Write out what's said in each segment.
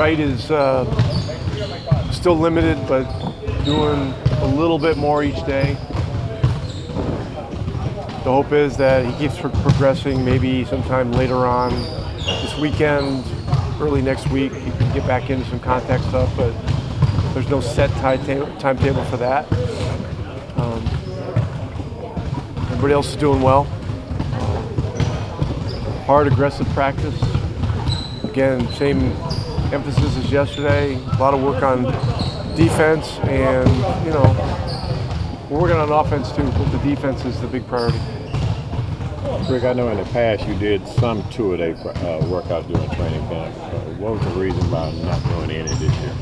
Wright is still limited, but doing a little bit more each day. The hope is that he keeps progressing. Maybe sometime later on this weekend, early next week, he can get back into some contact stuff, but there's no set timetable for that. Everybody else is doing well. Hard, aggressive practice. Again, same emphasis as yesterday. A lot of work on defense, and we're working on offense too, but the defense is the big priority. Rick, I know in the past you did some two-a-day workouts during training camp. What was the reason about not doing any this year?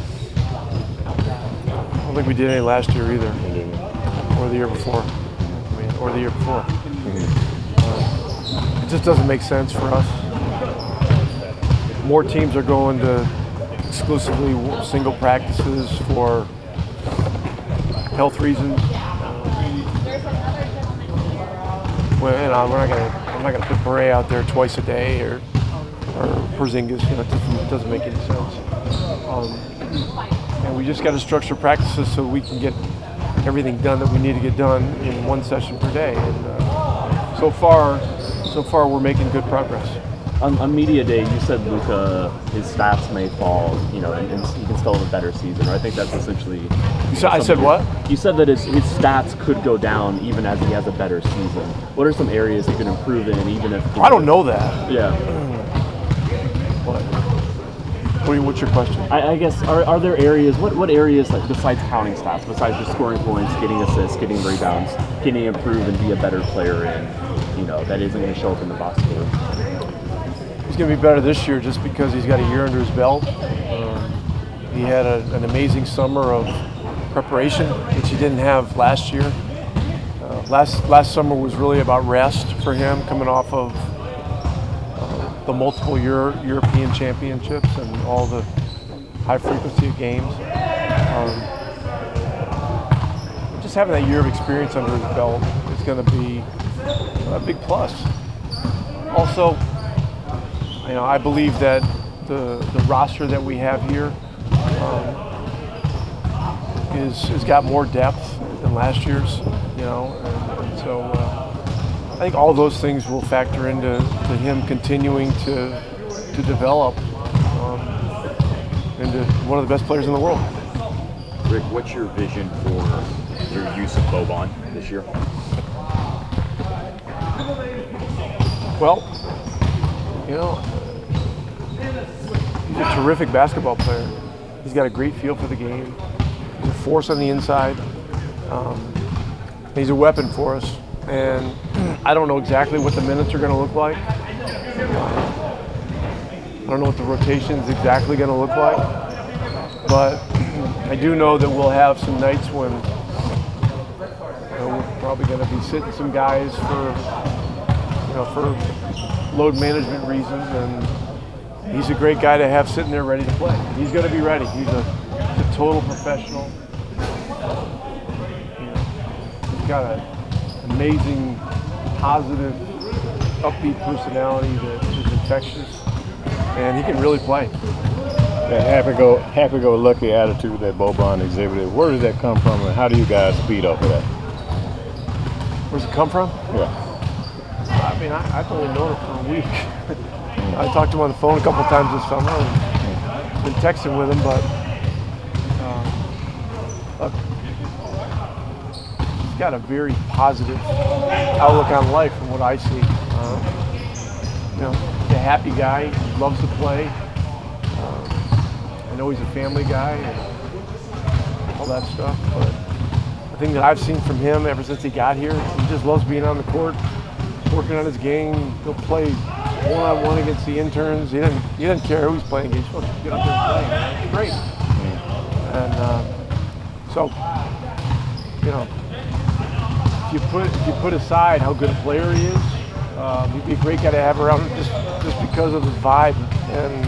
I don't think we did any last year either, or the year before. It just doesn't make sense for us. More teams are going to exclusively single practices for health reasons. I'm not gonna put Beret out there twice a day or Porzingis. It doesn't make any sense. And we just got to structure practices so we can get everything done that we need to get done in one session per day. And so far we're making good progress. On media day, you said Luka, his stats may fall, and he can still have a better season. Or I think that's essentially. I said what? You said that his stats could go down even as he has a better season. What are some areas he can improve in, even if? I don't know that. Yeah. What's your question? I guess are there areas? What areas, like besides counting stats, besides just scoring points, getting assists, getting rebounds, can he improve and be a better player in? That isn't going to show up in the box score. He's going to be better this year just because he's got a year under his belt. He had an amazing summer of preparation, which he didn't have last year. Last summer was really about rest for him, coming off of the multiple European championships and all the high frequency of games. Just having that year of experience under his belt is going to be a big plus. Also, I believe that the roster that we have here is got more depth than last year's. And so I think all those things will factor into him continuing to develop into one of the best players in the world. Rick, what's your vision for your use of Boban this year? Well, he's a terrific basketball player. He's got a great feel for the game. He's a force on the inside. He's a weapon for us. And I don't know exactly what the minutes are going to look like. I don't know what the rotation is exactly going to look like. But I do know that we'll have some nights when we're probably going to be sitting some guys for load management reasons, and he's a great guy to have sitting there ready to play. He's going to be ready. He's a total professional. He's got an amazing, positive, upbeat personality that is infectious, and he can really play. That happy-go-lucky attitude that Boban exhibited, where does that come from, and how do you guys feed off of that? Where's it come from? Yeah. I've only known it for a week. I talked to him on the phone a couple times this summer and been texting with him, but he's got a very positive outlook on life from what I see. He's a happy guy, he loves to play. I know he's a family guy and all that stuff, but the thing that I've seen from him ever since he got here, he just loves being on the court, working on his game. He'll play one-on-one against the interns. He doesn't care who he's playing against. He'll get up there and play. It's great. And if you put aside how good a player he is, he'd be a great guy to have around just because of his vibe and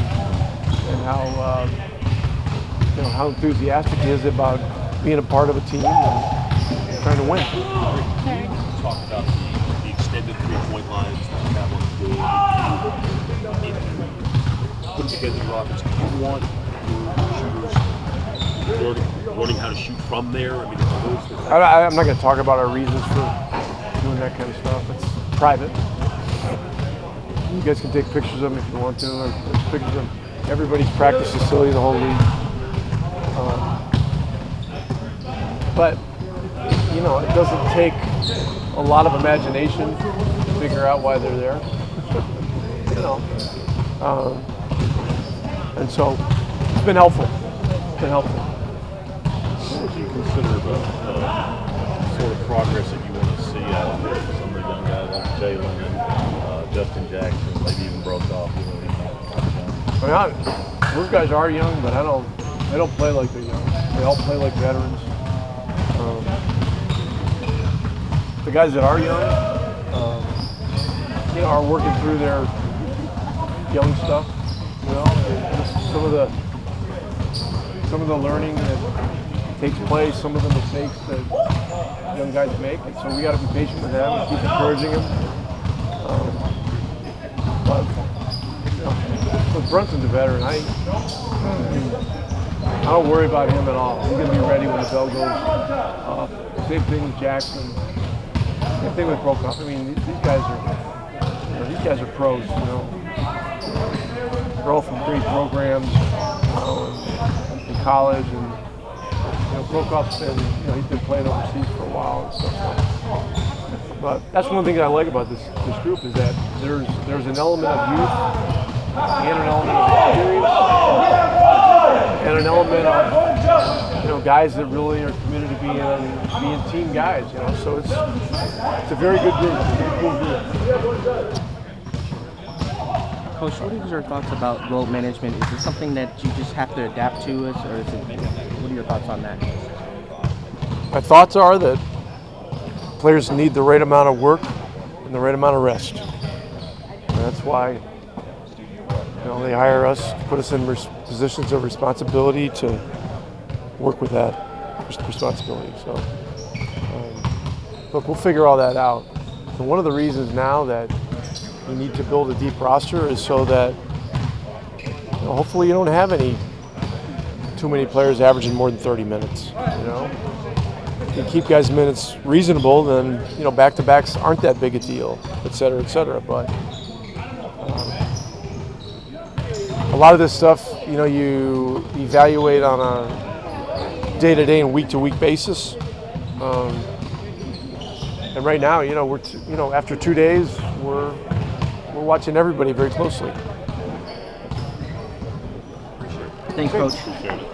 how enthusiastic he is about being a part of a team and trying to win. Talk about the extended three-point lines that one game. Put together your offense. Do you want learning how to shoot from there? I mean, are those I'm not going to talk about our reasons for doing that kind of stuff. It's private. You guys can take pictures of them if you want to, or there's pictures of everybody's practice facility in the whole league. But, you know, it doesn't take a lot of imagination to figure out why they're there. You know. And so it's been helpful. It's been helpful. what would you consider the sort of progress that you want to see out of some of the young guys like Jalen and Justin Jackson, maybe even Brokoff? I mean, those guys are young, but they don't play like they're young. They all play like veterans. The guys that are young, you know, are working through their young stuff. You know, just some of the learning that takes place, some of the mistakes that young guys make, and so we got to be patient with them and keep encouraging them. But you know, with Brunson's a veteran, I don't worry about him at all. He's gonna be ready when the bell goes off. Same thing with Jackson. Same thing with Brokoff. I mean, these guys are pros. You know, they're all from great programs in college, and you know, Brokoff's been, you know, he's been playing overseas for a while and stuff. But that's one of the things I like about this group is that there's an element of youth and an element of experience and an element of, you know, guys that really are committed to being team guys. You know, so it's a very good group. It's a very cool group. Coach, what are your thoughts about load management? Is it something that you just have to adapt to, or is it? What are your thoughts on that? My thoughts are that players need the right amount of work and the right amount of rest. And that's why, you know, they hire us, put us in positions of responsibility to work with that responsibility. So, look, we'll figure all that out. And one of the reasons now that we need to build a deep roster is so that, you know, hopefully you don't have too many players averaging more than 30 minutes. You know, if you keep guys' minutes reasonable, then, you know, back-to-backs aren't that big a deal, et cetera, et cetera. But a lot of this stuff, you know, you evaluate on a day-to-day and week-to-week basis. And right now, you know, after 2 days, we're watching everybody very closely. Thanks, Coach. Appreciate it.